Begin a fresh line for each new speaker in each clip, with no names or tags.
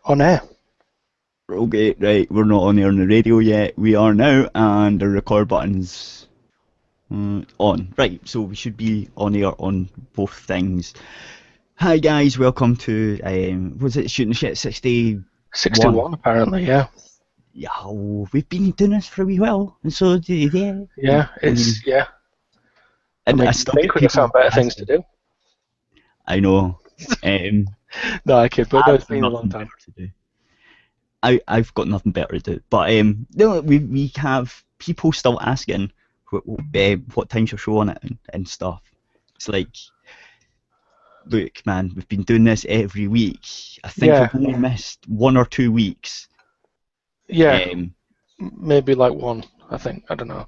On air.
Okay, right, we're not on air on the radio yet. We are now, and the record button's on. Right, so we should be on air on both things. Hi guys, welcome to, was it Shooting the Shit 61?
61 apparently, yeah.
Yeah, we've been doing this for a wee while, and so, yeah.
Yeah, it's, yeah.
And
I
still
think we could find better things to do.
I know.
No, I kid, but no, it's been a long time.
To do. I've got nothing better to do. But no, we have people still asking what time's your show on it and stuff. It's like, look, man, we've been doing this every week. I think we've only missed 1 or 2 weeks.
Yeah, maybe like one, I think. I don't know.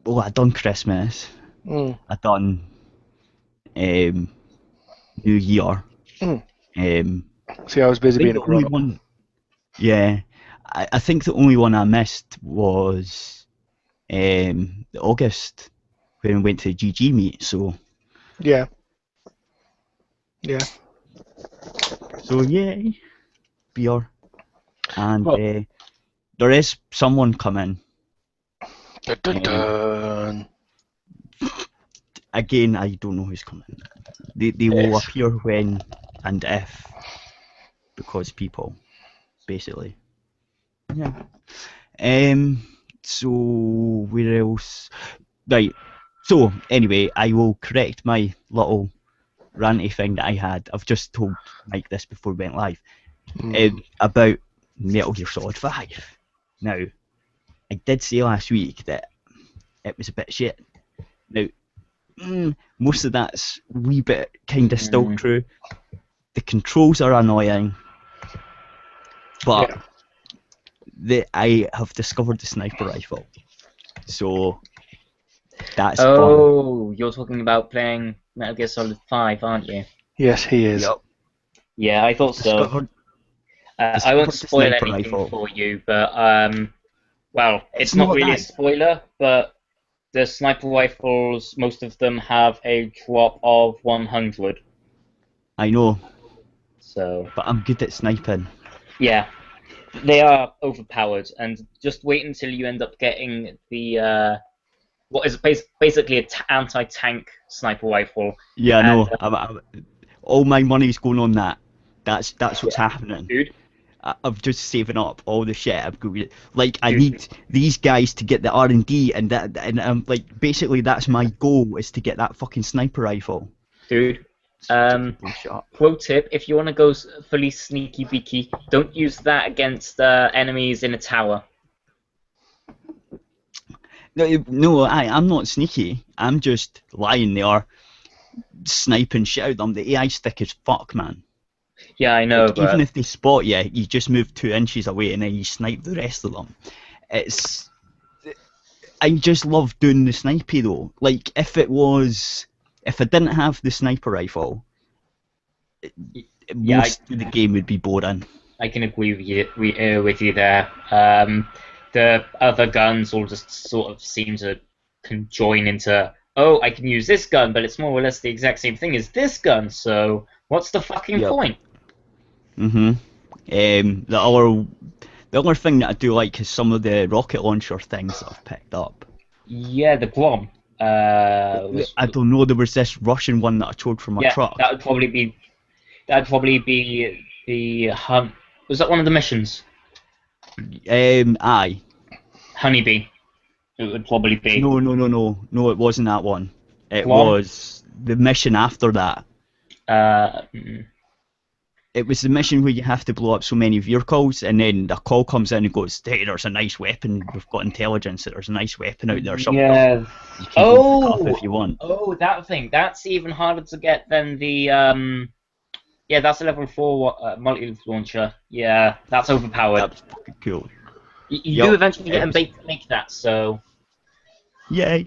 Well, I done Christmas. I done New Year.
See, I was busy being a grown-up.
Yeah, I think the only one I missed was August when we went to the GG meet. So
yeah.
So yeah, beer, and there is someone coming. Again, I don't know who's coming. They will appear when and if, because people, basically. Yeah. So where else? Right. So anyway, I will correct my little ranty thing that I had. I've just told Mike this before we went live about Metal Gear Solid 5. Now, I did say last week that it was a bit shit. Now, most of that's a wee bit kind of still true. The controls are annoying, but I have discovered the sniper rifle, so that's fun.
Oh, you're talking about playing Metal Gear Solid 5, aren't you?
Yes, he is.
Yep.
Yeah, I thought so. I won't spoil anything for you, but well, it's not really a spoiler, but the sniper rifles, most of them have a drop of 100.
I know.
So.
But I'm good at sniping.
Yeah, they are overpowered, and just wait until you end up getting the what is basically an anti-tank sniper rifle.
Yeah, I know. All my money's going on that. That's what's happening.
Dude.
I'm just saving up all the shit. I need these guys to get the R&D, and I'm like, basically that's my goal, is to get that fucking sniper rifle.
Dude, pro tip: if you want to go fully sneaky beaky, don't use that against enemies in a tower.
No, I'm not sneaky. I'm just lying there, sniping shit out of them. The AI stick is fuck, man.
Yeah, I know, but
even if they spot you, you just move 2 inches away and then you snipe the rest of them. I just love doing the snipey though. Like, if I didn't have the sniper rifle, most of the game would be boring.
I can agree with you there. The other guns all just sort of seem to conjoin into, oh, I can use this gun, but it's more or less the exact same thing as this gun, so what's the fucking point?
The other thing that I do like is some of the rocket launcher things that I've picked up.
Yeah, the Grom.
I don't know, there was this Russian one that I towed from my truck.
That'd probably be the hunt. Was that one of the missions?
Aye.
Honeybee. It would probably be.
No, it wasn't that one. It was the mission after that. It was the mission where you have to blow up so many vehicles, and then the call comes in and goes, hey, there's a nice weapon, we've got intelligence that there's a nice weapon out there.
Yeah.
You can go pick up if you want.
Oh, that thing. That's even harder to get than the... Yeah, that's a level 4 multi-launcher. Yeah, that's overpowered.
That's fucking cool.
You do eventually get to make that, so...
Yeah.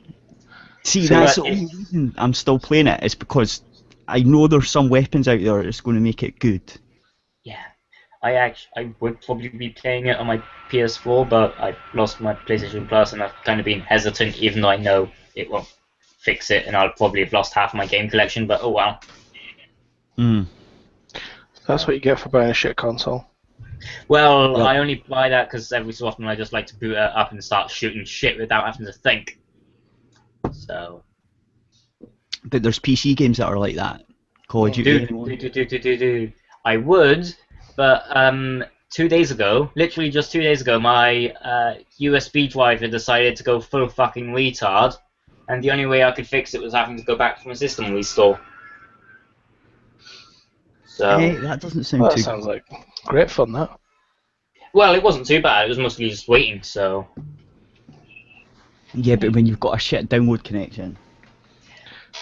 See, that's the only reason I'm still playing it, is because I know there's some weapons out there that's going to make it good.
Yeah. I would probably be playing it on my PS4, but I lost my PlayStation Plus, and I've kind of been hesitant, even though I know it won't fix it, and I'll probably have lost half of my game collection, but oh well.
That's what you get for buying a shit console.
Well, I only buy that because every so often I just like to boot it up and start shooting shit without having to think. So.
But there's PC games that are like that. Call of Duty.
I would, but 2 days ago, literally just 2 days ago, my USB drive had decided to go full fucking retard, and the only way I could fix it was having to go back from a system restore. So
that doesn't sound
that sounds like great fun, that.
Well, it wasn't too bad. It was mostly just waiting, so.
Yeah, but when you've got a shit download connection.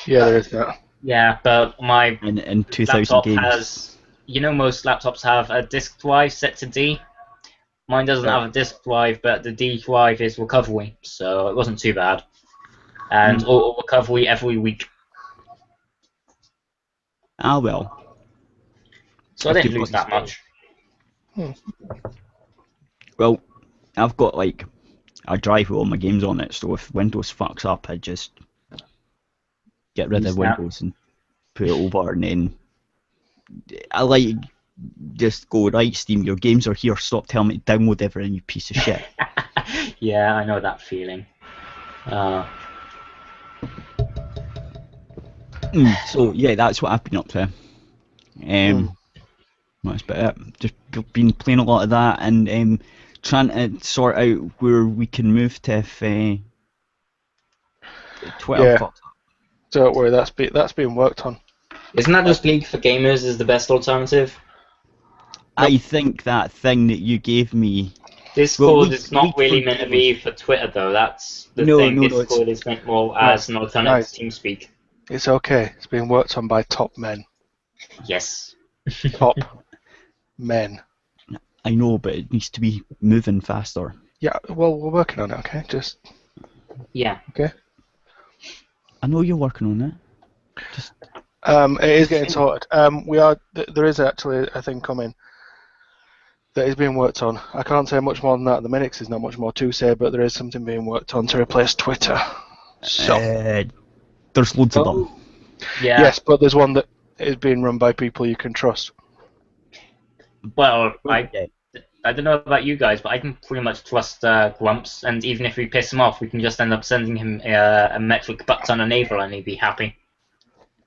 Yeah, there is that.
Yeah, but my
in 2000
laptop
games.
has, most laptops have a disk drive set to D. Mine doesn't have a disk drive, but the D drive is recovery, so it wasn't too bad. And auto recovery every week.
Ah, well.
So I didn't lose that much.
Well, I've got like a drive with all my games on it, so if Windows fucks up, I just get rid of Windows and put it over, and then I like just go, right, Steam, your games are here, stop telling me to download everything, you piece of shit.
Yeah, I know that feeling.
So yeah, that's what I've been up to. That's about it. Just been playing a lot of that, and trying to sort out where we can move to if Twitter fucks up.
Don't worry, that's being worked on.
Isn't that just League for Gamers is the best alternative?
I think that thing that you gave me.
Discord is not really meant to be for Twitter, though. That's the thing. Discord is meant more as an alternative to TeamSpeak.
It's okay. It's being worked on by top men.
Yes.
Top men.
I know, but it needs to be moving faster.
Yeah, well, we're working on it, okay? Just...
Yeah.
Okay?
I know you're working on it. Just...
it is getting sorted. There is actually a thing coming that is being worked on. I can't say much more than that at the minute because there's not much more to say, but there is something being worked on to replace Twitter. So...
there's loads of them.
Yeah.
Yes, but there's one that is being run by people you can trust.
Well, I don't know about you guys, but I can pretty much trust Grumps, and even if we piss him off, we can just end up sending him a metric butt ton of navel and he'd be happy.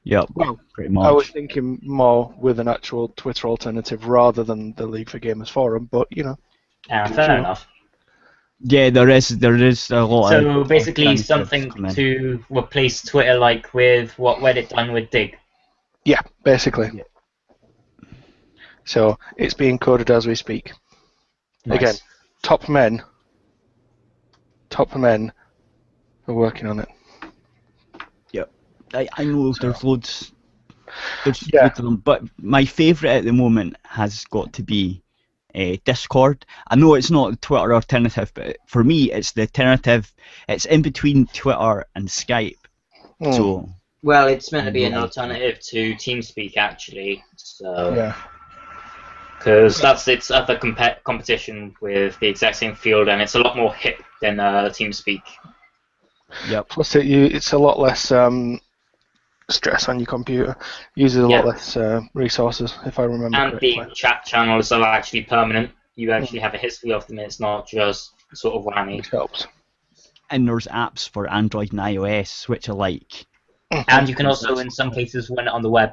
Yep, well, pretty much.
I was thinking more with an actual Twitter alternative rather than the League for Gamers forum, but
fair enough.
Yeah, there is a lot.
So basically, something to replace Twitter, like with what Reddit done with Dig.
Yeah, basically. Yeah. So it's being coded as we speak. Nice. Again, top men are working on it.
Yep, I know there's loads. There's loads of them, but my favourite at the moment has got to be Discord. I know it's not the Twitter alternative, but for me, it's the alternative. It's in between Twitter and Skype. So.
Well, it's meant to be an alternative to TeamSpeak, actually. So. Yeah. Because that's its other competition with the exact same field, and it's a lot more hip than TeamSpeak.
Yep.
Plus, it's a lot less stress on your computer. Uses a lot less resources, if I remember correctly.
And the chat channels are actually permanent. You actually have a history of them. It's not just sort of whammy.
Which helps.
And there's apps for Android and iOS, which are like.
And you can also, in some cases, run it on the web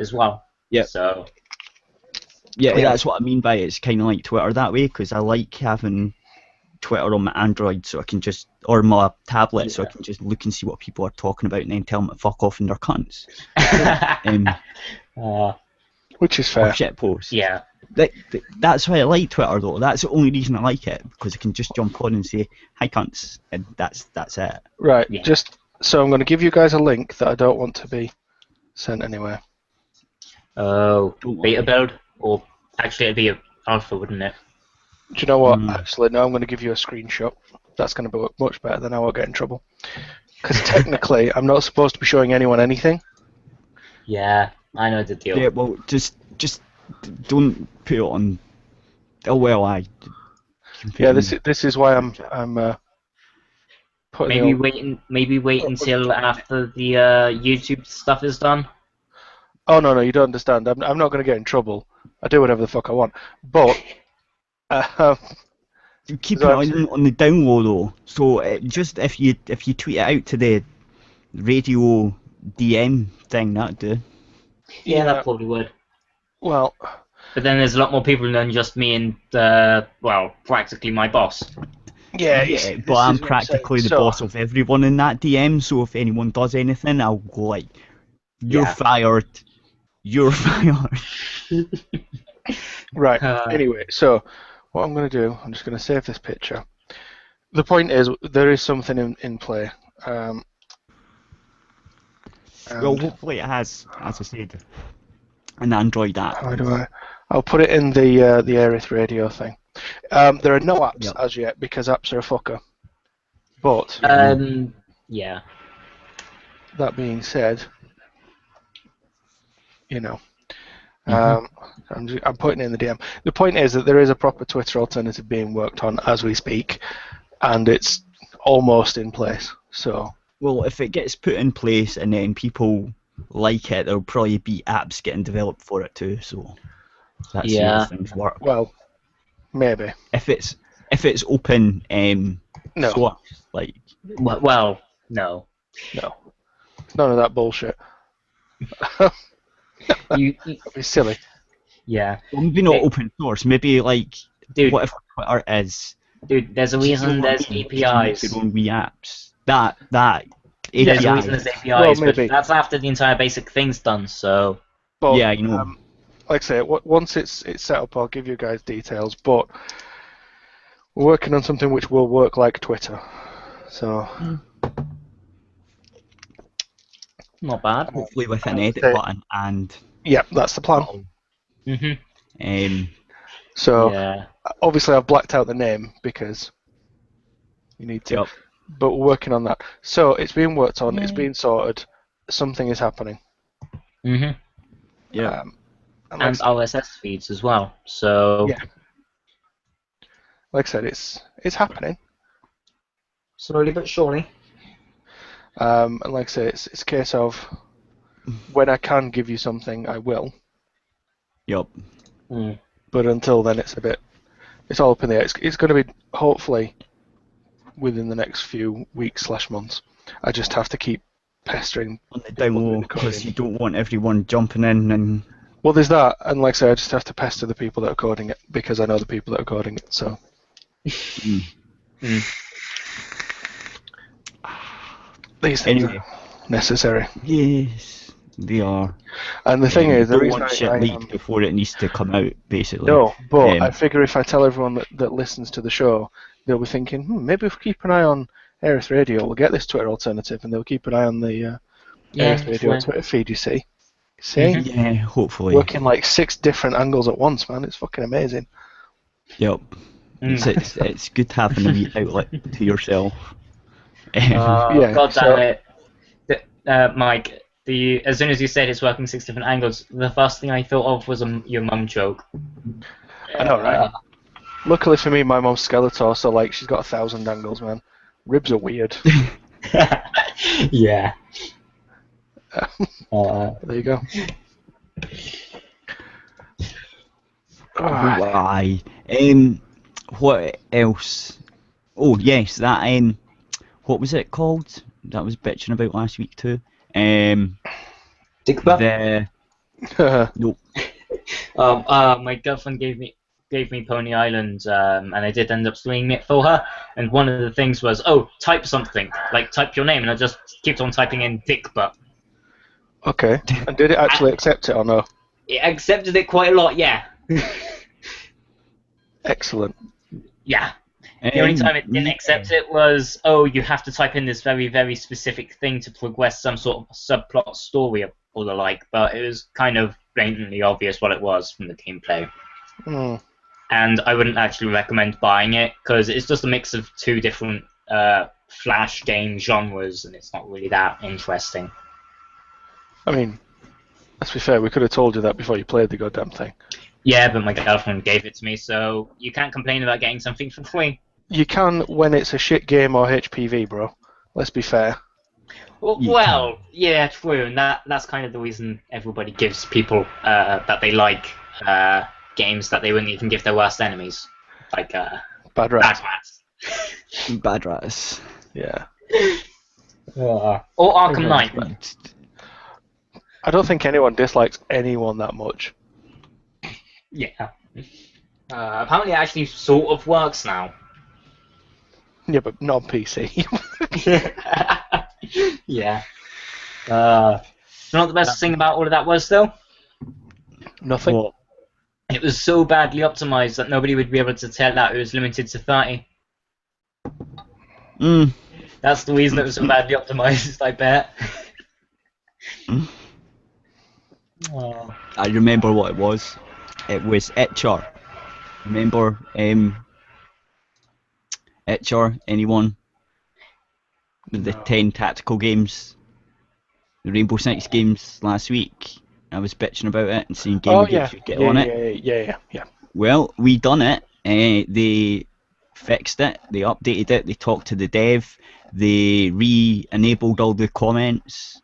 as well.
Yeah.
So.
Yeah, that's what I mean by it's kind of like Twitter that way, because I like having Twitter on my Android so I can just, or my tablet so I can just look and see what people are talking about and then tell them to fuck off and they're cunts.
Which is fair.
Shit posts.
Yeah.
That's why I like Twitter though. That's the only reason I like it, because I can just jump on and say, hi cunts, and that's it.
Right, so I'm going to give you guys a link that I don't want to be sent anywhere.
Oh, beta build? Or actually it'd be an alpha, wouldn't it?
Do you know what? Actually, no, I'm going to give you a screenshot. That's going to be much better, then I won't get in trouble. Because technically, I'm not supposed to be showing anyone anything.
Yeah, I know the deal.
Yeah, well, just don't put it on... Oh, well,
Yeah, this is why I'm putting
Maybe wait until after the YouTube stuff is done.
Oh, no, you don't understand. I'm not going to get in trouble. I do whatever the fuck I want. But
keep it on the down low though. So just if you tweet it out to the radio DM thing, that'd do.
Yeah, that probably would.
Well,
but then there's a lot more people than just me and practically my boss.
Yeah,
but I'm practically the boss of everyone in that DM. So if anyone does anything, I'll go like, "You're fired. You're fired."
Right. Anyway, so what I'm going to do, I'm just going to save this picture. The point is, there is something in play.
Well, hopefully it has, as I said, an Android app.
How do I? I'll put it in the Aerith Radio thing. There are no apps as yet because apps are a fucker. But
yeah.
That being said, you know, I'm putting it in the DM. The point is that there is a proper Twitter alternative being worked on as we speak, and it's almost in place. So.
Well, if it gets put in place and then people like it, there'll probably be apps getting developed for it too. So that's how things work.
Well, maybe.
If it's open,
no.
Source, like.
Well, no.
No. None of that bullshit.
That'd
be silly.
Yeah.
Well, maybe not open source. Maybe like.
Dude,
what if Twitter is?
Dude, there's a reason there's APIs.
Their own wee apps. That APIs.
There's a reason there's APIs, but that's after the entire basic thing's done. So.
But,
yeah, you know.
Like I say, once it's set up, I'll give you guys details. But we're working on something which will work like Twitter. So.
Not bad.
Hopefully with an edit button and.
Yeah, that's the plan. So obviously I've blacked out the name because you need to.
Yep.
But we're working on that. So it's being worked on. It's being sorted. Something is happening.
Yeah.
And RSS feeds as well. So.
Yeah. Like I said, it's happening.
Slowly but surely.
And like I say, it's a case of when I can give you something, I will.
Yep.
But until then, it's all up in the air. It's going to be hopefully within the next few weeks/months. I just have to keep pestering
on the down low because you don't want everyone jumping in and.
Well, there's that, and like I say, I just have to pester the people that are coding it because I know the people that are coding it. So. These things are necessary.
Yes, they are.
And the thing is,
the reason shit leaked before it needs to come out, basically.
No, but I figure if I tell everyone that listens to the show, they'll be thinking, maybe if we keep an eye on Aerith Radio, we'll get this Twitter alternative, and they'll keep an eye on the Aerith Radio Twitter feed. You see?
Yeah, hopefully.
Working like 6 different angles at once, man. It's fucking amazing.
Yep. It's good having a wee outlet to yourself.
God damn it, Mike. As soon as you said it's working 6 different angles, the first thing I thought of was your mum joke.
I know, right? Luckily for me, my mum's Skeletor, so like she's got 1,000 angles, man. Ribs are weird.
Yeah.
There you go.
Why? What else? Oh yes, that what was it called? That was bitching about last week too.
Dick butt?
Nope.
My girlfriend gave me Pony Island, and I did end up swinging it for her. And one of the things was, type something, like type your name, and I just kept on typing in Dick butt.
Okay. And did it actually accept it or no?
It accepted it quite a lot, yeah.
Excellent.
Yeah. The only time it didn't accept it was, you have to type in this very, very specific thing to progress some sort of subplot story or the like, but it was kind of blatantly obvious what it was from the gameplay. And I wouldn't actually recommend buying it, because it's just a mix of 2 different Flash game genres, and it's not really that interesting.
I mean, let's be fair, we could have told you that before you played the goddamn thing.
Yeah, but my girlfriend gave it to me, so you can't complain about getting something for free.
You can when it's a shit game or HPV, bro. Let's be fair.
Well, yeah, true, and that's kind of the reason everybody gives people that they like games that they wouldn't even give their worst enemies, like
Bad Rats.
Bad Rats.
Yeah.
Or Arkham Knight.
I don't think anyone dislikes anyone that much.
Yeah. Apparently, it actually sort of works now.
Yeah, but not on PC.
Yeah. You know what the best thing about all of that was, though?
Nothing.
What?
It was so badly optimized that nobody would be able to tell that it was limited to 30. That's the reason it was so badly optimized, I bet. Oh.
I remember what it was. It was Etcher. Remember Etcher? Anyone? The 10 tactical games, the Rainbow Six games last week. I was bitching about it and saying Gamergate should get on it.
Yeah.
Well, we done it. They fixed it. They updated it. They talked to the dev. They re-enabled all the comments.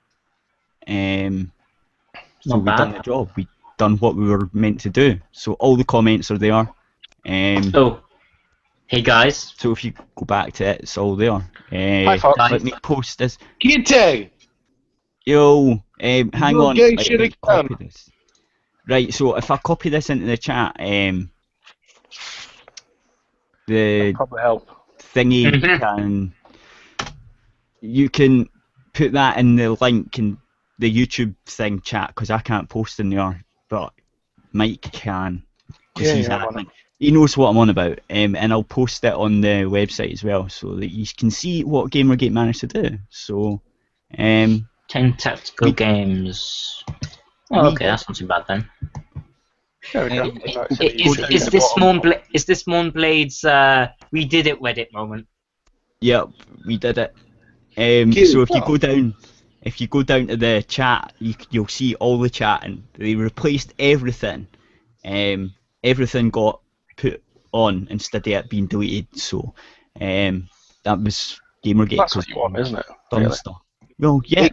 So we done the job. We done what we were meant to do. So all the comments are there.
Hey guys.
So if you go back to it, it's all there.
Hi, Fox.
Let me post this.
Kite!
Yo, hang on.
Gay
Let
shit
me
again.
copy this. Right, so if I copy this into the chat, the
Probably help.
thingy you can put that in the link in the YouTube thing chat, because I can't post in there, but Mike can, because he's admin. He knows what I'm on about, and I'll post it on the website as well, so that you can see what Gamergate managed to do. So,
10 tactical games. Oh, okay, that's not too bad then. Is this Mournblade's we did it Reddit moment?
Yep, we did it. So if you go down to the chat, you'll see all the chat, and they replaced everything. Everything got put on instead of it being deleted. So that was Gamergate.
That's what you want, isn't it?
Done stuff. Well, yeah,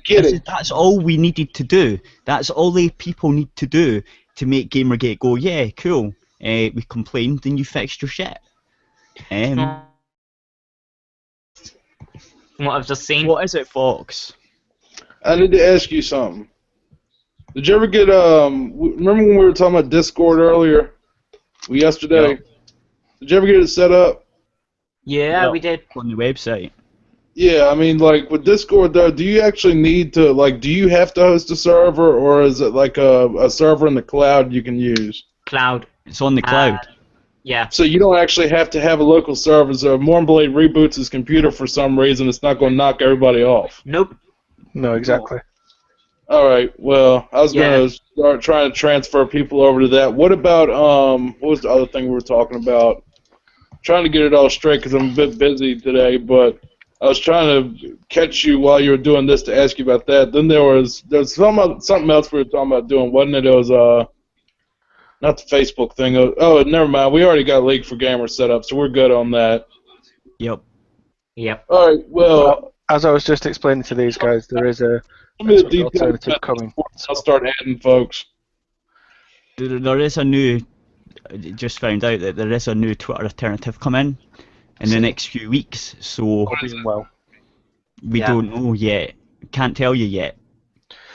that's all we needed to do. That's all the people need to do to make Gamergate go, yeah, cool. We complained, and you fixed your shit.
What I've just seen.
What is it, Fox?
I need to ask you something. Did you ever get remember when we were talking about Discord earlier? Yesterday. Yep. Did you ever get it set up?
Yeah, we did.
On the website.
Yeah, I mean, like, with Discord, though, do you actually need to, like, do you have to host a server, or is it, like, a server in the cloud you can use?
Cloud.
It's on the cloud.
Yeah.
So you don't actually have to have a local server, so if Mournblade reboots his computer for some reason, it's not going to knock everybody off.
Nope.
No, exactly.
Alright, well, I was going to start trying to transfer people over to that. What about, what was the other thing we were talking about? I'm trying to get it all straight because I'm a bit busy today, but I was trying to catch you while you were doing this to ask you about that. Then there's something else we were talking about doing, wasn't it? It was not the Facebook thing. Oh, never mind. We already got League for Gamers set up, so we're good on that.
Yep.
All right. Well,
as I was just explaining to these guys, there is a alternative coming.
I'll start adding folks.
There is a new. Just found out that there is a new Twitter alternative coming in the next few weeks, so we don't know yet. Can't tell you yet.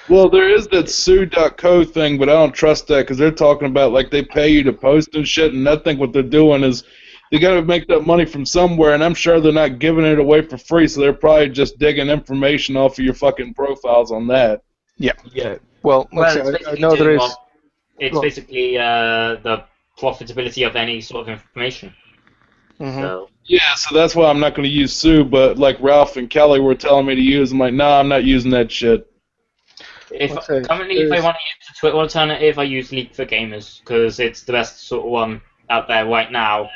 Well, there is that sue.co thing, but I don't trust that because they're talking about, like, they pay you to post and shit, and I think what they're doing is they got to make that money from somewhere, and I'm sure they're not giving it away for free, so they're probably just digging information off of your fucking profiles on that.
Yeah. Well, I know there is.
It's basically the profitability of any sort of information.
Mm-hmm.
So.
Yeah, so that's why I'm not going to use Sue, but like Ralph and Kelly were telling me to use, I'm like, nah, I'm not using that shit.
If I want to use the Twitter alternative, I use League for Gamers because it's the best sort of one out there right now.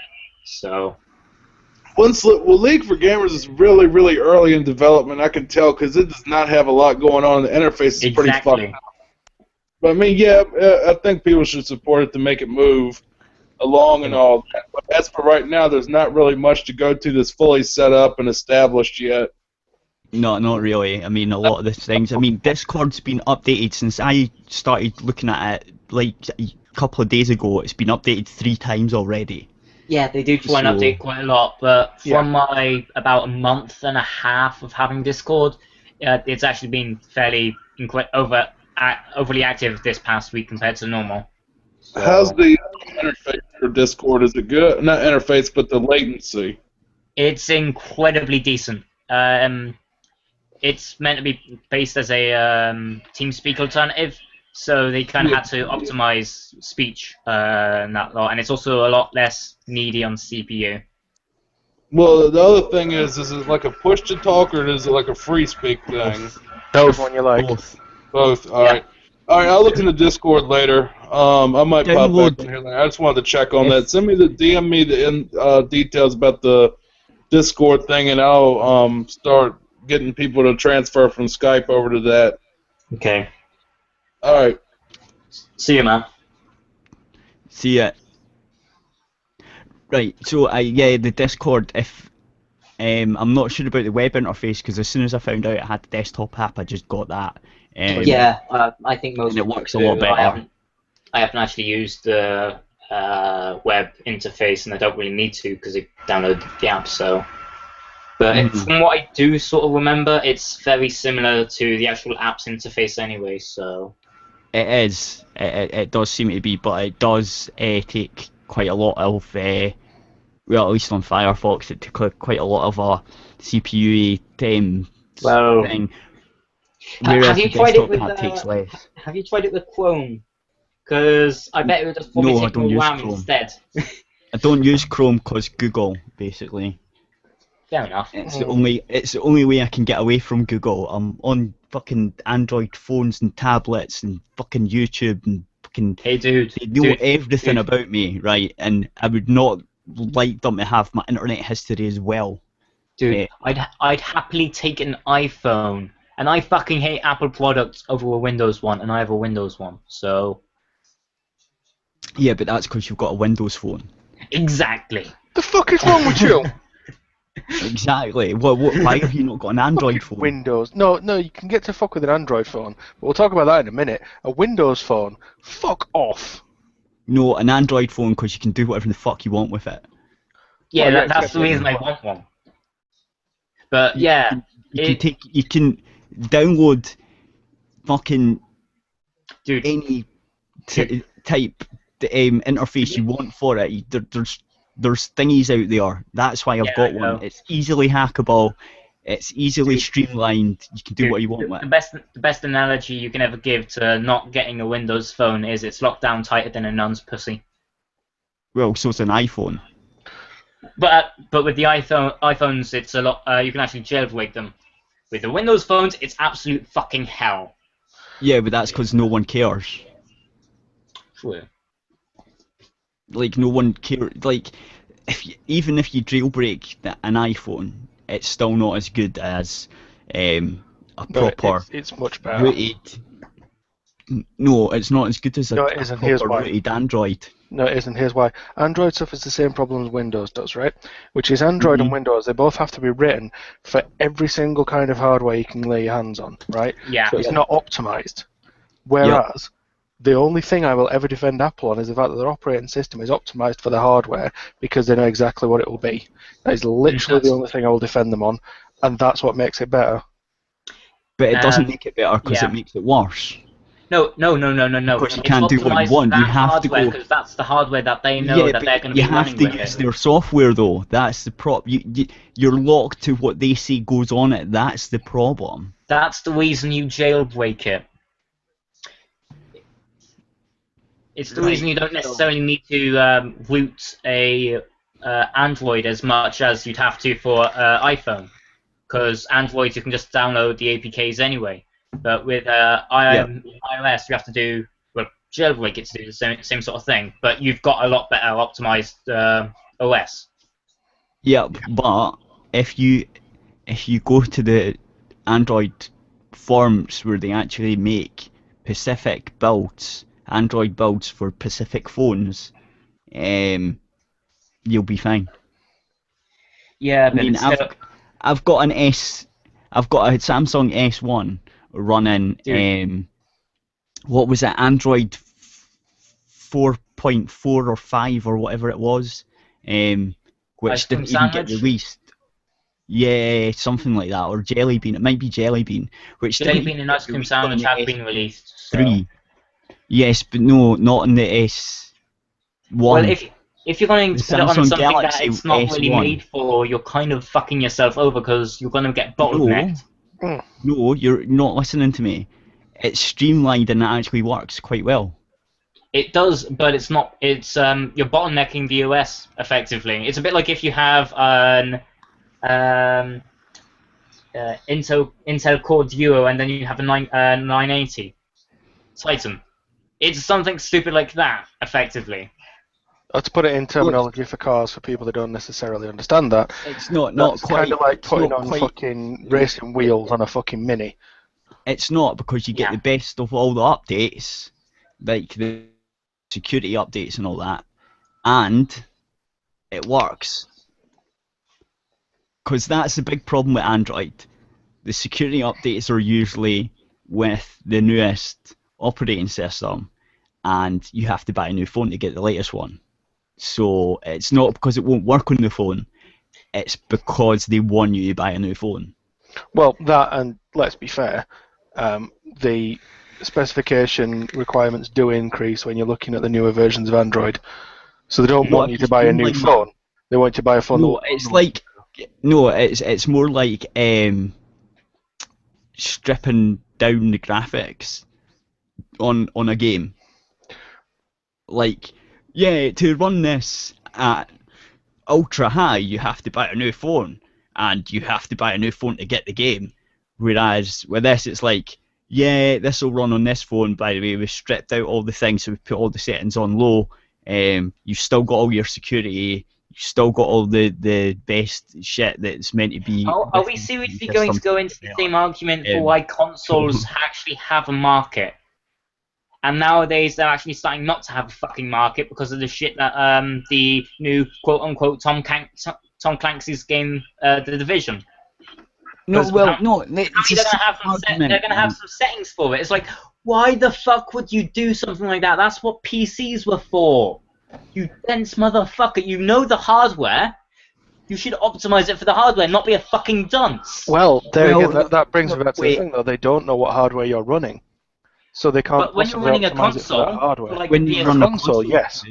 So.
League for Gamers is really, really early in development. I can tell because it does not have a lot going on. The interface is pretty fucking. But I mean, yeah, I think people should support it to make it move along and all that. But as for right now, there's not really much to go to that's fully set up and established yet.
No, not really. I mean, a lot of the things. I mean, Discord's been updated since I started looking at it, like couple of days ago. It's been updated 3 times already.
Yeah, they do try and update quite a lot, but from my about a month and a half of having Discord, it's actually been fairly overly active this past week compared to normal. So.
How's the interface for Discord? Is it good? Not interface, but the latency.
It's incredibly decent. It's meant to be based as a TeamSpeak alternative, so they kind of had to optimize speech and that lot, and it's also a lot less needy on CPU.
Well, the other thing is it like a push to talk or is it like a free speak thing?
Both one you like.
Both. All right. All right. I'll look into Discord later. I might pop back in here later. I just wanted to check on that. Send me DM me the details about the Discord thing, and I'll start getting people to transfer from Skype over to that.
Okay.
All right.
See you, man.
See ya. Right. So the Discord. If I'm not sure about the web interface because as soon as I found out it had the desktop app, I just got that.
I think most.
And it works a lot better.
I haven't actually used the web interface, and I don't really need to because I downloaded the app. So. But from what I do sort of remember, it's very similar to the actual app's interface anyway, so...
It is. It does seem to be, but it does take quite a lot of... well, at least on Firefox, it took quite a lot of CPU thing. Whereas
have you
the
tried it
desktop
with,
app takes less.
Have you tried it with Chrome? Because I bet it would just probably take more RAM
Chrome.
instead.
I don't use Chrome because Google, basically.
Fair enough.
It's the only way I can get away from Google. I'm on fucking Android phones and tablets and fucking YouTube and fucking.
Hey, dude.
They know everything about me, right? And I would not like them to have my internet history as well.
Dude, I'd happily take an iPhone, and I fucking hate Apple products over a Windows one, and I have a Windows one, so.
Yeah, but that's because you've got a Windows phone.
Exactly.
The fuck is wrong with you?
Exactly. Why have you not got an Android phone?
Windows. No, you can get to fuck with an Android phone. But we'll talk about that in a minute. A Windows phone. Fuck off.
No, an Android phone because you can do whatever the fuck you want with it.
Yeah, that's the reason I want one. But yeah,
you can download fucking any type interface you want for it. There's thingies out there. That's why I've got one. It's easily hackable. It's easily streamlined. You can do what you want with it.
The best analogy you can ever give to not getting a Windows phone is it's locked down tighter than a nun's pussy.
Well, so it's an iPhone.
But with the iPhones, it's a lot. You can actually jailbreak them. With the Windows phones, it's absolute fucking hell.
Yeah, but that's because no one cares.
True.
Like no one cares. Like even if you jailbreak an iPhone, it's still not as good as a proper.
It's much better.
Rooted. No, it's not as good as a
Here's why.
Rooted Android.
No, it isn't. Here's why. Android suffers the same problem as Windows does, right? Which is Android and Windows, they both have to be written for every single kind of hardware you can lay your hands on, right?
Yeah.
So it's not optimized. Whereas, the only thing I will ever defend Apple on is the fact that their operating system is optimized for the hardware because they know exactly what it will be. That is literally the only thing I will defend them on, and that's what makes it better.
But it doesn't make it better because it makes it worse.
No.
Because you can't do what you want. You have to go.
Because that's the hardware that they know that they're going to be running with.
You have to use their software though. That's the problem. You're locked to what they say goes on it. That's the problem.
That's the reason you jailbreak it. It's the reason you don't necessarily need to root a Android as much as you'd have to for iPhone, because Android you can just download the APKs anyway. But with iOS you have to jailbreak it to do the same sort of thing. But you've got a lot better optimized OS.
Yeah, but if you go to the Android forums where they actually make specific builds. Android builds for Pacific phones, you'll be fine.
Yeah,
I mean, I've got a Samsung S1 running. What was it? Android 4.4 or 5 or whatever it was, which didn't even get released. Yeah, something like that, or Jelly Bean. It might be Jelly Bean, which
Jelly Bean and Ice Cream Sandwich have been released. So.
3. Yes, but no, not in the S1.
Well, if you're going to put it on something
Galaxy
that it's not
S1.
really made for, you're kind of fucking yourself over because you're going to get bottlenecked.
No, you're not listening to me. It's streamlined and it actually works quite well.
It does, but it's not. It's you're bottlenecking the OS effectively. It's a bit like if you have an Intel Core Duo and then you have a 980 Titan. It's something stupid like that, effectively.
To put it in terminology for cars for people that don't necessarily understand that.
It's not quite.
Kind of like putting on fucking racing wheels on a fucking Mini.
It's not, because you get the best of all the updates, like the security updates and all that, and it works. Because that's the big problem with Android. The security updates are usually with the newest operating system, and you have to buy a new phone to get the latest one. So it's not because it won't work on the phone, it's because they want you to buy a new phone.
Well, that, and let's be fair, the specification requirements do increase when you're looking at the newer versions of Android. So they don't want you to buy a new phone. They want you to buy a phone.
No, it's like it's more like stripping down the graphics on a game. Like, yeah, to run this at ultra high, you have to buy a new phone, and you have to buy a new phone to get the game. Whereas with this, it's like, yeah, this will run on this phone. By the way, we stripped out all the things, so we put all the settings on low. You've still got all your security. You've still got all the best shit that's meant to be.
Are we seriously going to go into the same argument for why consoles actually have a market? And nowadays they're actually starting not to have a fucking market because of the shit that the new quote-unquote Tom Clancy's game, The Division.
No, well, no.
They're gonna have some settings for it. It's like, why the fuck would you do something like that? That's what PCs were for. You dense motherfucker. You know the hardware. You should optimize it for the hardware, not be a fucking dunce.
Well, again, that brings me back to the thing, though. They don't know what hardware you're running. So they can't.
But when you're running a console,
hardware.
When you run a console,
yes.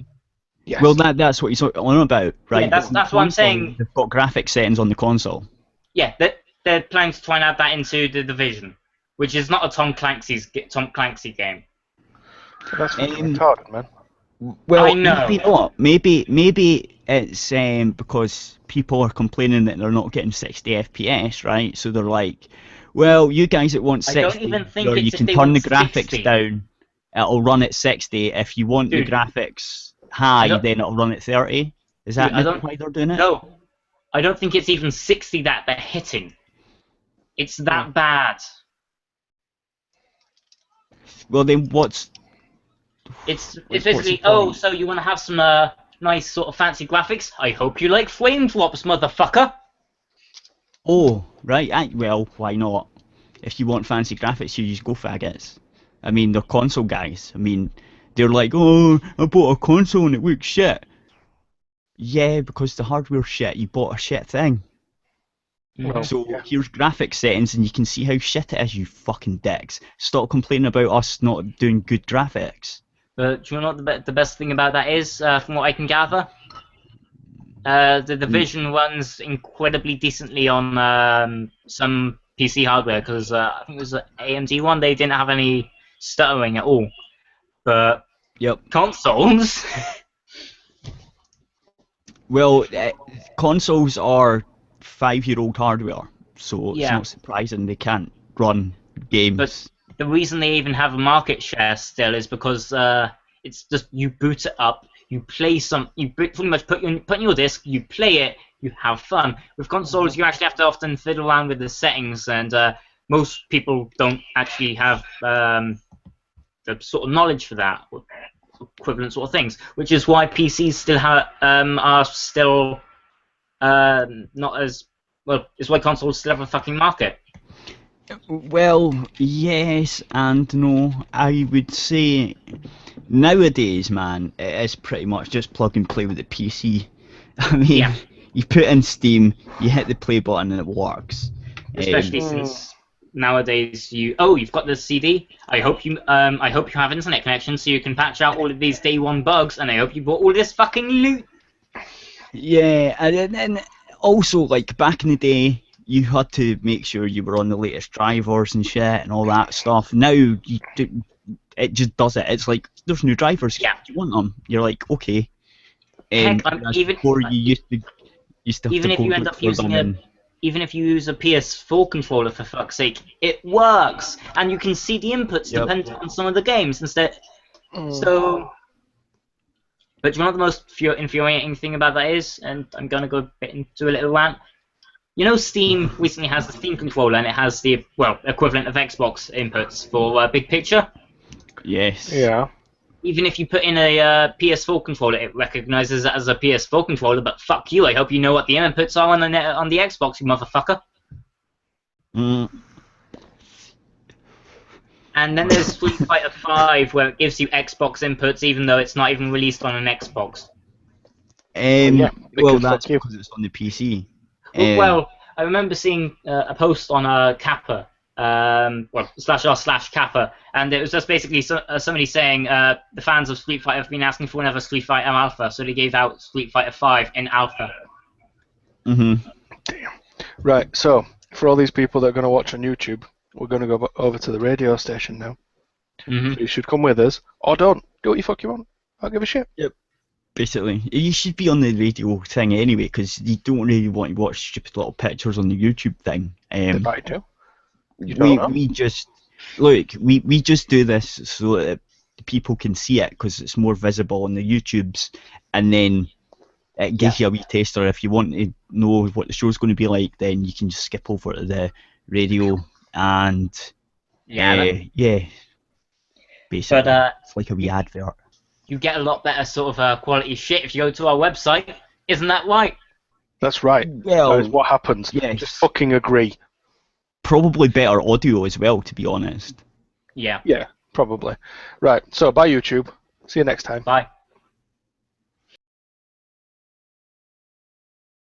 Well, that's what he's on about, right?
Yeah, that's what I'm saying.
They've got graphics settings on the console.
Yeah, they're planning to try and add that into The Division, which is not a Tom Clancy game.
So that's fucking retarded, man.
Well,
I know.
Maybe not. Maybe it's because people are complaining that they're not getting 60 FPS, right? So they're like, well, you guys that want 60,
I don't even think
you can turn the graphics down. It'll run at 60. If you want the graphics high, then it'll run at 30. Is that why they're doing it?
No, I don't think it's even 60 that they're hitting. It's that bad.
Well, then what's...
It's basically, so you want to have some nice sort of fancy graphics? I hope you like flame drops, motherfucker.
Oh, right. Well, why not? If you want fancy graphics, you just go faggots. I mean, they're console guys. I mean, they're like, oh, I bought a console and it looks shit. Yeah, because the hardware's shit. You bought a shit thing.
Well,
so here's graphics settings and you can see how shit it is, you fucking dicks. Stop complaining about us not doing good graphics.
But do you know what the best thing about that is, from what I can gather? The Division runs incredibly decently on some PC hardware, because I think it was an AMD one, they didn't have any stuttering at all. But consoles...
Well, consoles are 5-year-old hardware, so it's not surprising they can't run games.
But the reason they even have a market share still is because it's just you boot it up, you play you pretty much put in your disc, you play it, you have fun. With consoles, you actually have to often fiddle around with the settings, and most people don't actually have the sort of knowledge for that, or equivalent sort of things, which is why PCs still are still not as well. It's why consoles still have a fucking market.
Well, yes and no. I would say Nowadays, man, it is pretty much just plug and play with the PC. I mean, you put in Steam, you hit the play button, and it works.
Especially since nowadays you've got the CD. I hope you have internet connection so you can patch out all of these day one bugs, and I hope you bought all this fucking loot.
Yeah, and then also, like, back in the day, you had to make sure you were on the latest drivers and shit and all that stuff. Now, it just does it. It's like, there's new drivers.
Yeah.
Do you want them? You're like, okay.
Heck,
before you used to have
even
to
if you end up using even if you use a PS4 controller, for fuck's sake, it works, and you can see the inputs depending on some of the games instead. So, but do you know what the most infuriating thing about that is? And I'm gonna go a bit into a little rant. You know, Steam recently has the Steam controller, and it has the equivalent of Xbox inputs for big picture.
Yes.
Yeah.
Even if you put in a PS4 controller, it recognizes it as a PS4 controller, but fuck you, I hope you know what the inputs are on the Xbox, you motherfucker. And then there's Street Fighter 5, where it gives you Xbox inputs, even though it's not even released on an Xbox.
Well, that's because it's on the PC.
Well, I remember seeing a post on Kappa, /r/Kappa, and it was just basically somebody saying the fans of Street Fighter have been asking for another Street Fighter Alpha, so they gave out Street Fighter 5 in Alpha.
Damn. Right, so for all these people that are going to watch on YouTube, we're going to go over to the radio station now. So you should come with us, or don't. Do what you fuck you want. I'll give a shit.
Yep. Basically, you should be on the radio thing anyway, because you don't really want to watch stupid little pictures on the YouTube thing.
I do.
We just do this so that people can see it, because it's more visible on the YouTubes, and then it gives you a wee taster. If you want to know what the show's going to be like, then you can just skip over to the radio and basically,
but,
it's like a wee advert.
You get a lot better sort of quality shit if you go to our website, isn't that right?
That's right.
Well,
that is what happens.
Yes.
Just fucking agree.
Probably better audio as well, to be honest.
Yeah.
Yeah, probably. Right, so bye YouTube. See you next time.
Bye.